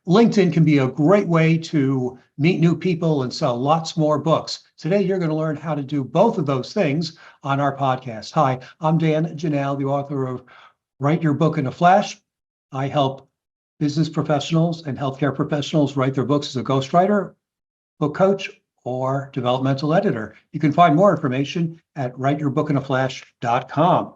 LinkedIn can be a great way to meet new people and sell lots more books. Today, you're going to learn how to do both of those things on our podcast. Hi, I'm Dan Janal, the author of Write Your Book in a Flash. I help business professionals and healthcare professionals write their books as a ghostwriter, book coach, or developmental editor. You can find more information at writeyourbookinaflash.com.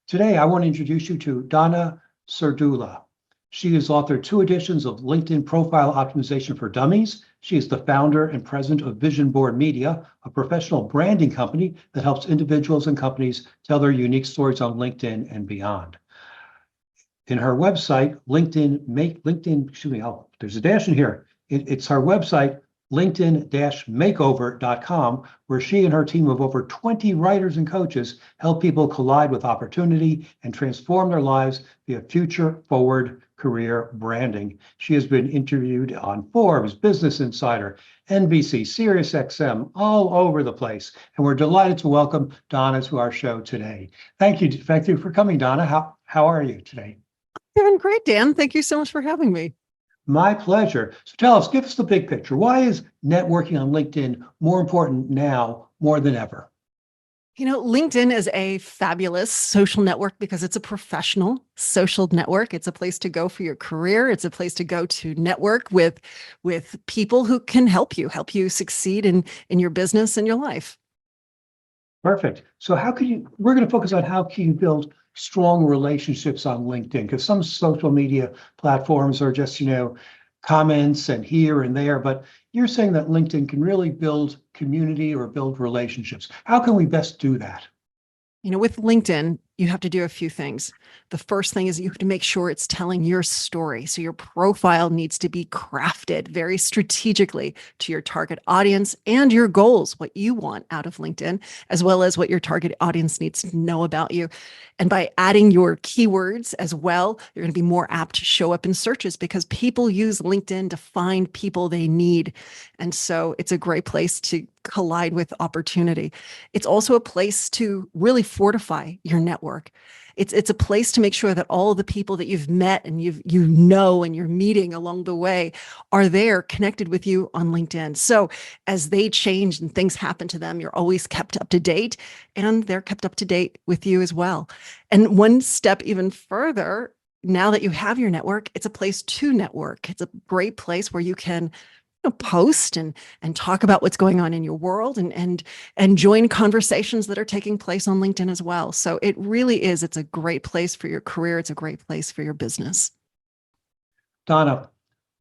Today, I want to introduce you to Donna Serdula. She has authored 2 editions of LinkedIn Profile Optimization for Dummies. She is the founder and president of Vision Board Media, a professional branding company that helps individuals and companies tell their unique stories on LinkedIn and beyond. In her website, there's a dash in here. It's her website, LinkedIn-makeover.com, where she and her team of over 20 writers and coaches help people collide with opportunity and transform their lives via future-forward career branding. She has been interviewed on Forbes, Business Insider, NBC, SiriusXM, all over the place. And we're delighted to welcome Donna to our show today. Thank you. Thank you for coming, Donna. How are you today? Doing great, Dan. Thank you so much for having me. My pleasure. So tell us, give us the big picture. Why is networking on LinkedIn more important now more than ever? LinkedIn is a fabulous social network because it's a professional social network. It's a place to go for your career. It's a place to go to network with people who can help you succeed in your business and your life. Perfect. So we're going to focus on how can you build strong relationships on LinkedIn, because some social media platforms are just, comments and here and there, but you're saying that LinkedIn can really build community or build relationships. How can we best do that? With LinkedIn, you have to do a few things. The first thing is you have to make sure it's telling your story. So your profile needs to be crafted very strategically to your target audience and your goals, what you want out of LinkedIn, as well as what your target audience needs to know about you. And by adding your keywords as well, you're going to be more apt to show up in searches because people use LinkedIn to find people they need. And so it's a great place to collide with opportunity. It's also a place to really fortify your network. It's a place to make sure that all of the people that you've met and and you're meeting along the way are there connected with you on LinkedIn. So as they change and things happen to them, you're always kept up to date and they're kept up to date with you as well. And one step even further, now that you have your network, it's a place to network. It's a great place where you can post and talk about what's going on in your world and join conversations that are taking place on LinkedIn as well. So it really is, it's a great place for your career. It's a great place for your business. Donna,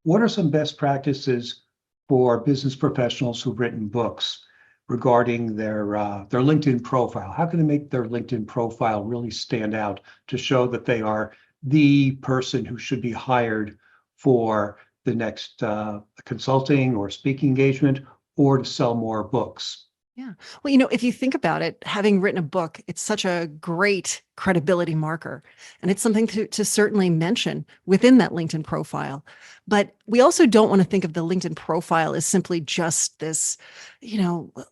what are some best practices for business professionals who've written books regarding their LinkedIn profile? How can they make their LinkedIn profile really stand out to show that they are the person who should be hired for the next consulting or speaking engagement or to sell more books? Yeah. Well, if you think about it, having written a book, it's such a great credibility marker. And it's something to certainly mention within that LinkedIn profile. But we also don't want to think of the LinkedIn profile as simply just this,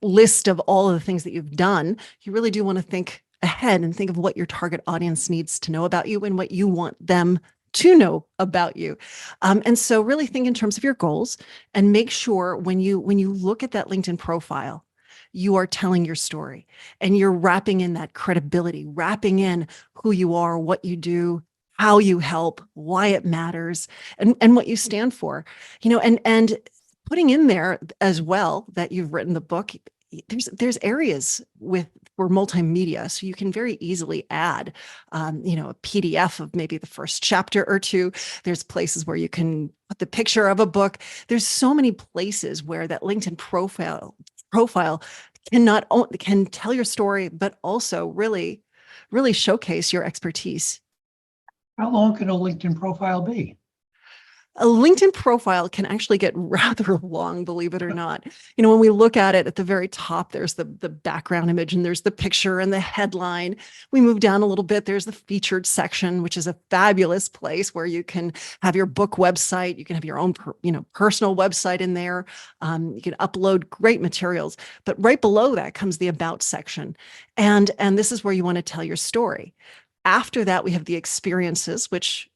list of all of the things that you've done. You really do want to think ahead and think of what your target audience needs to know about you and what you want them to know about you. And so really think in terms of your goals and make sure when you look at that LinkedIn profile, you are telling your story and you're wrapping in that credibility, wrapping in who you are, what you do, how you help, why it matters, and what you stand for, and putting in there as well that you've written the book. There's areas for multimedia, so you can very easily add, a PDF of maybe the first chapter or two. There's places where you can put the picture of a book. There's so many places where that LinkedIn profile can tell your story, but also really, really showcase your expertise. How long can a LinkedIn profile be? A LinkedIn profile can actually get rather long, believe it or not. When we look at it at the very top, there's the background image and there's the picture and the headline. We move down a little bit. There's the featured section, which is a fabulous place where you can have your book website. You can have your own, personal website in there. You can upload great materials. But right below that comes the about section. And this is where you want to tell your story. After that, we have the experiences, which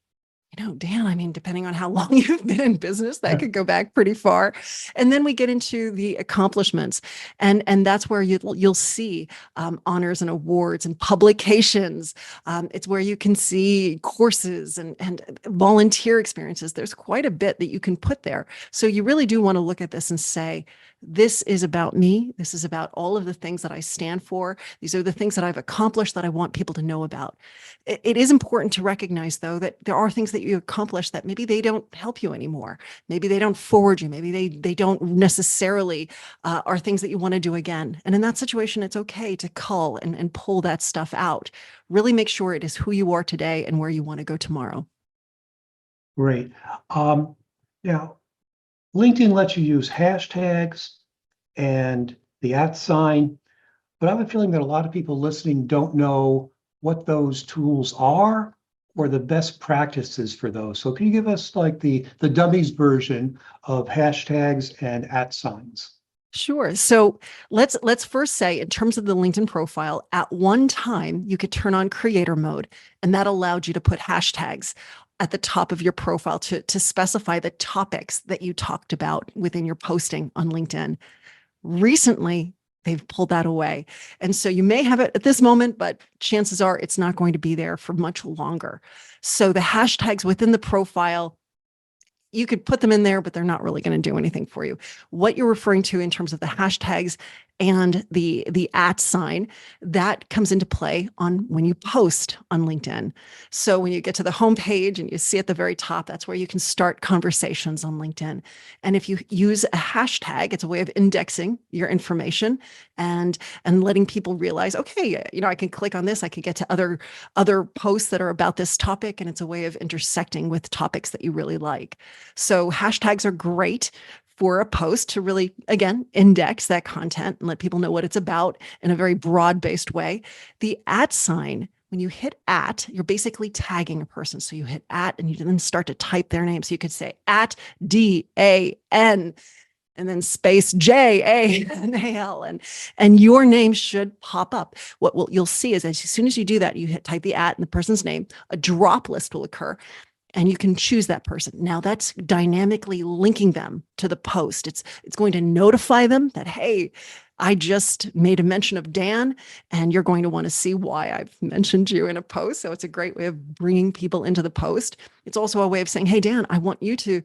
Dan, I mean, depending on how long you've been in business, that could go back pretty far. And then we get into the accomplishments, and that's where you'll see honors and awards and publications. It's where you can see courses and volunteer experiences. There's quite a bit that you can put there. So you really do want to look at this and say, this is about me. This is about all of the things that I stand for. These are the things that I've accomplished that I want people to know about. It is important to recognize, though, that there are things that you accomplish that maybe they don't help you anymore. Maybe they don't forward you. Maybe they don't necessarily are things that you want to do again. And in that situation, it's okay to cull and pull that stuff out. Really make sure it is who you are today and where you want to go tomorrow. Great. Now, LinkedIn lets you use hashtags and the @sign, but I have a feeling that a lot of people listening don't know what those tools are or the best practices for those. So can you give us like the dummies version of hashtags and @signs? Sure. So let's first say, in terms of the LinkedIn profile, at one time you could turn on creator mode, and that allowed you to put hashtags at the top of your profile to specify the topics that you talked about within your posting on LinkedIn. Recently, they've pulled that away. And so you may have it at this moment, but chances are it's not going to be there for much longer. So the hashtags within the profile, you could put them in there, but they're not really going to do anything for you. What you're referring to in terms of the hashtags and the @sign, that comes into play on when you post on LinkedIn. So when you get to the homepage and you see at the very top, that's where you can start conversations on LinkedIn. And if you use a hashtag, it's a way of indexing your information and letting people realize, okay, I can click on this, I can get to other posts that are about this topic, and it's a way of intersecting with topics that you really like. So hashtags are great for a post to really, again, index that content and let people know what it's about in a very broad-based way. The @sign, when you hit you're basically tagging a person. So you hit and you then start to type their name. So you could say @DAN and then space JANAL, and your name should pop up. What you'll see is, as soon as you do that, you type the and the person's name, a drop list will occur. And you can choose that person. Now that's dynamically linking them to the post. It's going to notify them that, hey, I just made a mention of Dan, and you're going to want to see why I've mentioned you in a post. So it's a great way of bringing people into the post. It's also a way of saying, hey, Dan, I want you to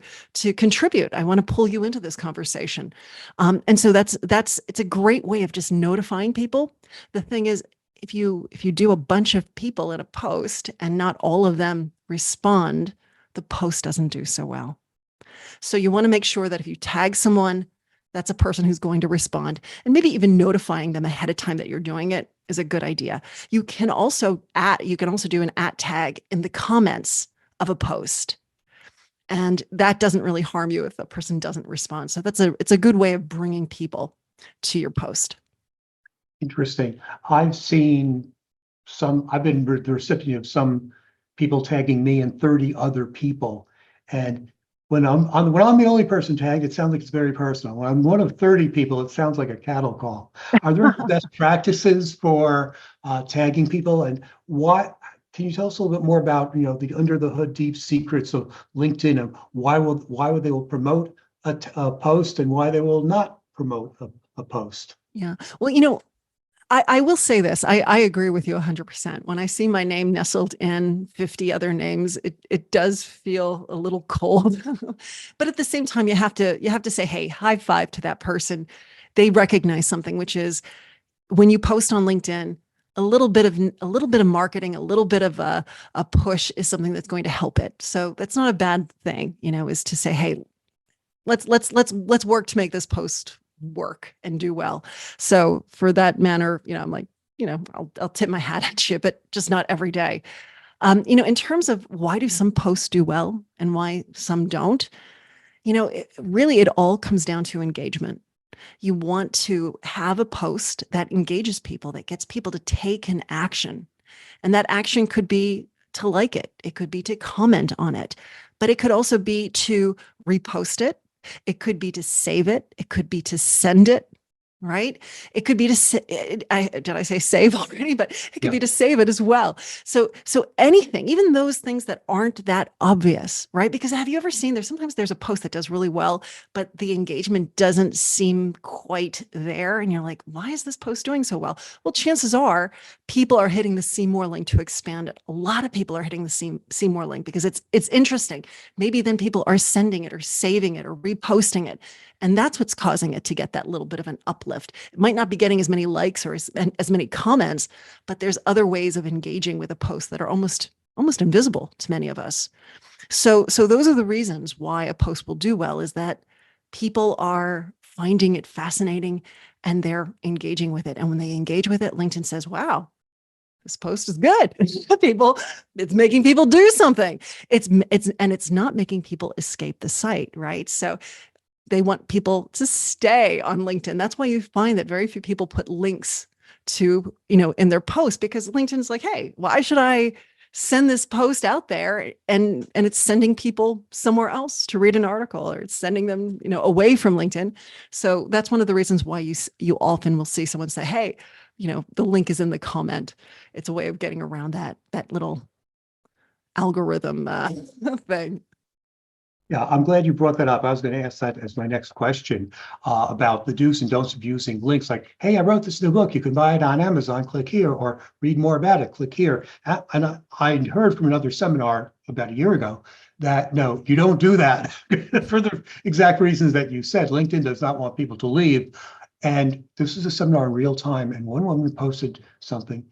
contribute. I want to pull you into this conversation. And so it's a great way of just notifying people. The thing is, if you do a bunch of people in a post and not all of them respond, the post doesn't do so well. So you want to make sure that if you tag someone, that's a person who's going to respond, and maybe even notifying them ahead of time that you're doing it is a good idea. You can also do an @tag in the comments of a post, and that doesn't really harm you if a person doesn't respond. So it's a good way of bringing people to your post. Interesting. I've been the recipient of some people tagging me and 30 other people. And when I'm the only person tagged, it sounds like it's very personal. When I'm one of 30 people, it sounds like a cattle call. Are there best practices for tagging people, and what? Can you tell us a little bit more about the under the hood deep secrets of LinkedIn, and why they will promote a post and why they will not promote a post? Yeah. Well, I will say this. I agree with you 100%. When I see my name nestled in 50 other names, it does feel a little cold. But at the same time, you have to say, hey, high five to that person. They recognize something, which is when you post on LinkedIn, a little bit of marketing, a little bit of a push is something that's going to help it. So that's not a bad thing, is to say, hey, let's work to make this post work and do well. So for that manner, I'm like, I'll tip my hat at you, but just not every day. In terms of why do some posts do well and why some don't, it all comes down to engagement. You want to have a post that engages people, that gets people to take an action. And that action could be to like it. It could be to comment on it, but it could also be to repost it. It could be to save it. It could be to send it. right? It could be to did I say save already? But it could Yeah. be to save it as well. So anything, even those things that aren't that obvious, right? Because have you ever seen there's a post that does really well, but the engagement doesn't seem quite there. And you're like, why is this post doing so well? Well, chances are people are hitting the see more link to expand it. A lot of people are hitting the see more link because it's interesting. Maybe then people are sending it or saving it or reposting it. And that's what's causing it to get that little bit of an uplift. It might not be getting as many likes or as many comments, but there's other ways of engaging with a post that are almost invisible to many of us. So those are the reasons why a post will do well, is that people are finding it fascinating and they're engaging with it. And when they engage with it, LinkedIn says, wow, this post is good. It's making people do something. It's not making people escape the site, right? So they want people to stay on LinkedIn. That's why you find that very few people put links to, in their post, because LinkedIn's like, hey, why should I send this post out there? And it's sending people somewhere else to read an article, or it's sending them, away from LinkedIn. So that's one of the reasons why you often will see someone say, hey, the link is in the comment. It's a way of getting around that little algorithm thing. Yeah, I'm glad you brought that up. I was going to ask that as my next question about the do's and don'ts of using links like, hey, I wrote this new book. You can buy it on Amazon. Click here, or read more about it. Click here. And I heard from another seminar about a year ago that no, you don't do that for the exact reasons that you said. LinkedIn does not want people to leave. And this is a seminar in real time. And one woman posted something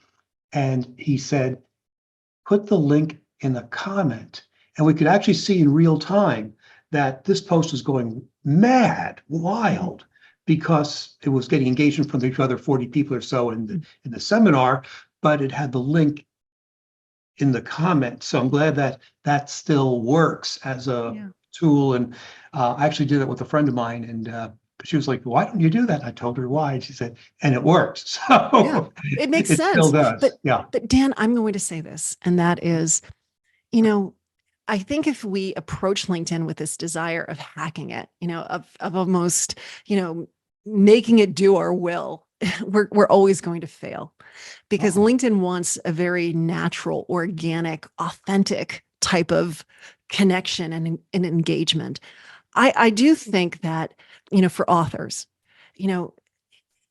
and he said, put the link in the comment. And we could actually see in real time that this post was going mad, wild, because it was getting engagement from the other 40 people or so in the seminar, but it had the link in the comment. So I'm glad that that still works as a tool. And I actually did that with a friend of mine, and she was like, why don't you do that? And I told her why. And she said, and it works. So it makes it sense. still does. But Dan, I'm going to say this, and that is, I think if we approach LinkedIn with this desire of hacking it, of almost, making it do our will, we're always going to fail, because LinkedIn wants a very natural, organic, authentic type of connection and engagement. I do think that, for authors,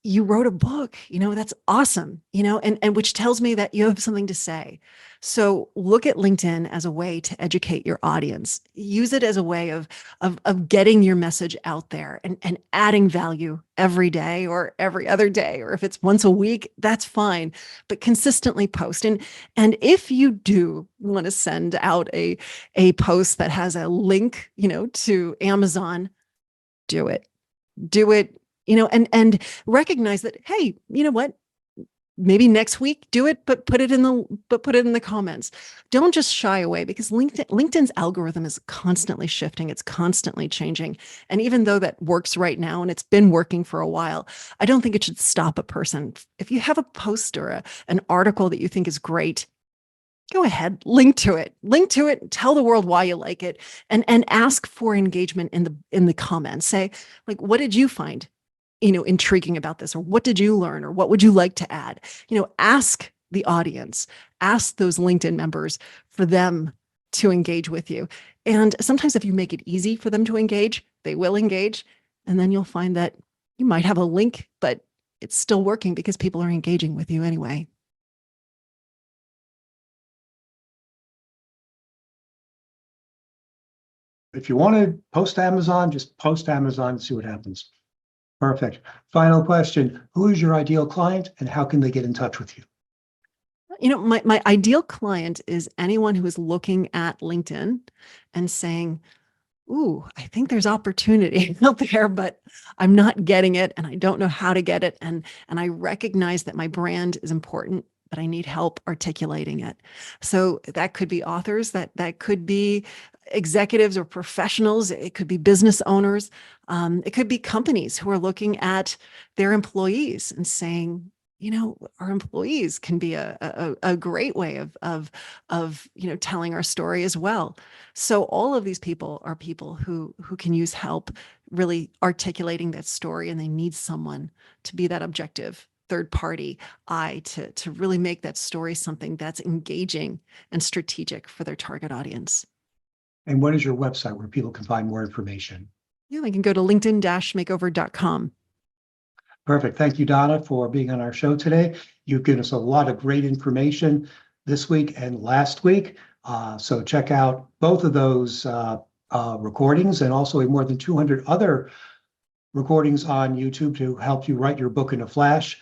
you wrote a book, that's awesome, and which tells me that you have something to say. So look at LinkedIn as a way to educate your audience. Use it as a way of getting your message out there and adding value every day or every other day, or if it's once a week, that's fine, but consistently post. And if you do want to send out a post that has a link, to Amazon, do it. Do it, and recognize that, hey, you know what? Maybe next week do it, but put it in the comments. Don't just shy away, because LinkedIn's algorithm is constantly shifting. It's constantly changing. And even though that works right now and it's been working for a while, I don't think it should stop a person. If you have a post or an article that you think is great, go ahead, link to it, tell the world why you like it, and ask for engagement in the comments. Say, like, what did you find, intriguing about this? Or what did you learn? Or what would you like to add? Ask the audience, ask those LinkedIn members for them to engage with you. And sometimes if you make it easy for them to engage, they will engage. And then you'll find that you might have a link, but it's still working because people are engaging with you anyway. If you want to post Amazon, just post Amazon and see what happens. Perfect. Final question. Who is your ideal client and how can they get in touch with you? My ideal client is anyone who is looking at LinkedIn and saying, ooh, I think there's opportunity out there, but I'm not getting it and I don't know how to get it. And I recognize that my brand is important, but I need help articulating it. So that could be authors, that could be executives or professionals. It could be business owners. It could be companies who are looking at their employees and saying, our employees can be a great way of telling our story as well. So all of these people are people who can use help really articulating that story, and they need someone to be that objective third party eye to really make that story something that's engaging and strategic for their target audience. And what is your website where people can find more information? Yeah, they can go to linkedin-makeover.com. Perfect. Thank you, Donna, for being on our show today. You've given us a lot of great information this week and last week. So check out both of those recordings, and also more than 200 other recordings on YouTube to help you write your book in a flash.